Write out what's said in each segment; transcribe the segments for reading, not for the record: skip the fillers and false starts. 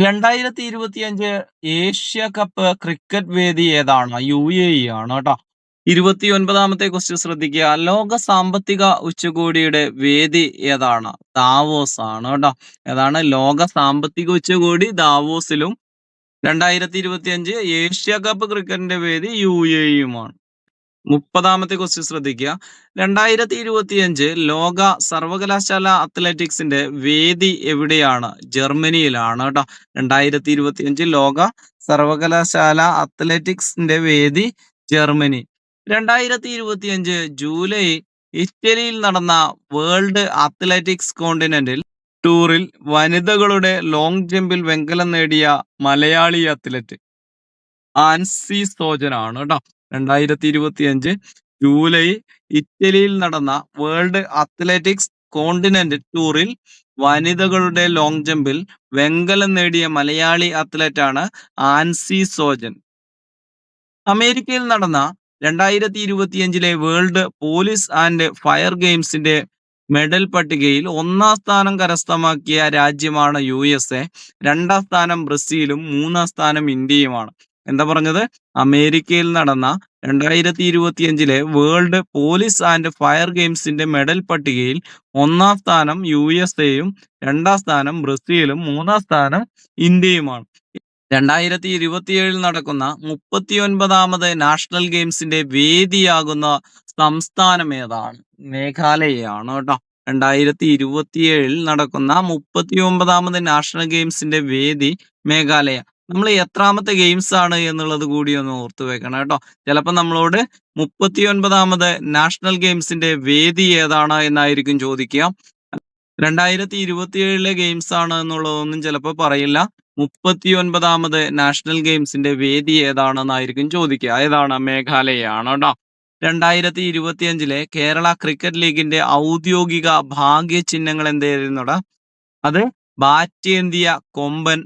2025 Asia cup cricket വേദി ഏതാണ്? UAE ആണ് കേട്ടോ. 29ാമത്തെ ക്വസ്റ്റ്യൻ ശ്രദ്ധിക്കുക. ലോക സാമ്പത്തിക ഉച്ചകോടിയുടെ വേദി ഏതാണ്? ദാവോസ് ആണ് കേട്ടോ. ഏതാണ്? ലോക സാമ്പത്തിക ഉച്ചകോടി ദാവോസിലും 2025 ഏഷ്യ കപ്പ് ക്രിക്കറ്റിന്റെ വേദി UAEയുമാണ്. 30ാമത്തെ ക്വസ്റ്റ്യൻ ശ്രദ്ധിക്കുക. 2025 ലോക സർവകലാശാല അത്ലറ്റിക്സിന്റെ വേദി എവിടെയാണ്? ജർമ്മനിയിലാണ് കേട്ടോ. 2025 ലോക സർവകലാശാല അത്ലറ്റിക്സിന്റെ വേദി ജർമ്മനി. 2025 ജൂലൈ ഇറ്റലിയിൽ നടന്ന വേൾഡ് അത്ലറ്റിക്സ് കോണ്ടിനെന്റൽ ടൂറിൽ വനിതകളുടെ ലോങ് ജമ്പിൽ വെങ്കലം നേടിയ മലയാളി അത്ലറ്റ് ആൻസി സോജൻ ആണ് കേട്ടോ. 2025 ജൂലൈ ഇറ്റലിയിൽ നടന്ന വേൾഡ് അത്ലറ്റിക്സ് കോണ്ടിനെന്റ് ടൂറിൽ വനിതകളുടെ ലോങ് ജമ്പിൽ വെങ്കലം നേടിയ മലയാളി അത്ലറ്റാണ് ആൻസി സോജൻ. അമേരിക്കയിൽ നടന്ന 2025 വേൾഡ് പോലീസ് ആൻഡ് ഫയർ ഗെയിംസിന്റെ മെഡൽ പട്ടികയിൽ 1ാം സ്ഥാനം കരസ്ഥമാക്കിയ രാജ്യമാണ് USA, 2ാം സ്ഥാനം ബ്രസീലും 3ാം സ്ഥാനം ഇന്ത്യയുമാണ്. എന്താ പറഞ്ഞത്? അമേരിക്കയിൽ നടന്ന 2025 വേൾഡ് പോലീസ് ആൻഡ് ഫയർ ഗെയിംസിന്റെ മെഡൽ പട്ടികയിൽ 1ാം സ്ഥാനം USAയും 2ാം സ്ഥാനം ബ്രസീലും 3ാം സ്ഥാനം ഇന്ത്യയുമാണ്. 2027 നടക്കുന്ന 39ാമത് നാഷണൽ ഗെയിംസിന്റെ വേദിയാകുന്ന സംസ്ഥാനം ഏതാണ്? മേഘാലയയാണ് കേട്ടോ. 2027 നടക്കുന്ന 39ാമത് നാഷണൽ ഗെയിംസിന്റെ വേദി മേഘാലയ. നമ്മൾ എത്രാമത്തെ ഗെയിംസ് ആണ് എന്നുള്ളത് കൂടി ഒന്ന് ഓർത്തു വെക്കണം കേട്ടോ. ചിലപ്പോൾ നമ്മളോട് 39ാമത് നാഷണൽ ഗെയിംസിന്റെ വേദി ഏതാണ് എന്നായിരിക്കും ചോദിക്കുക. 2027 ഗെയിംസ് ആണ് എന്നുള്ളതൊന്നും ചിലപ്പോൾ പറയില്ല. 39ാമത് നാഷണൽ ഗെയിംസിന്റെ വേദി ഏതാണെന്നായിരിക്കും ചോദിക്കുക. ഏതാണ്? മേഘാലയയാണ് കേട്ടോ. 2025 കേരള ക്രിക്കറ്റ് ലീഗിന്റെ ഔദ്യോഗിക ഭാഗ്യ ചിഹ്നങ്ങൾ എന്തായിരുന്നുടാ? അത് ബാറ്റേന്തിയ കൊമ്പൻ,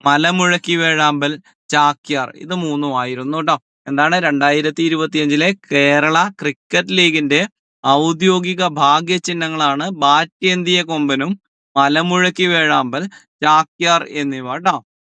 മലമുഴക്കി വേഴാമ്പൽ, ചാക്യാർ. ഇത് 3ആയിരുന്നു കേട്ടോ. എന്താണ്? 2025 കേരള ക്രിക്കറ്റ് ലീഗിന്റെ ഔദ്യോഗിക ഭാഗ്യ ചിഹ്നങ്ങളാണ് ബാറ്റേന്തിയ കൊമ്പനും, മലമുഴക്കി വേഴാമ്പൽ, ചാക്യാർ എന്നിവ കേട്ടോ.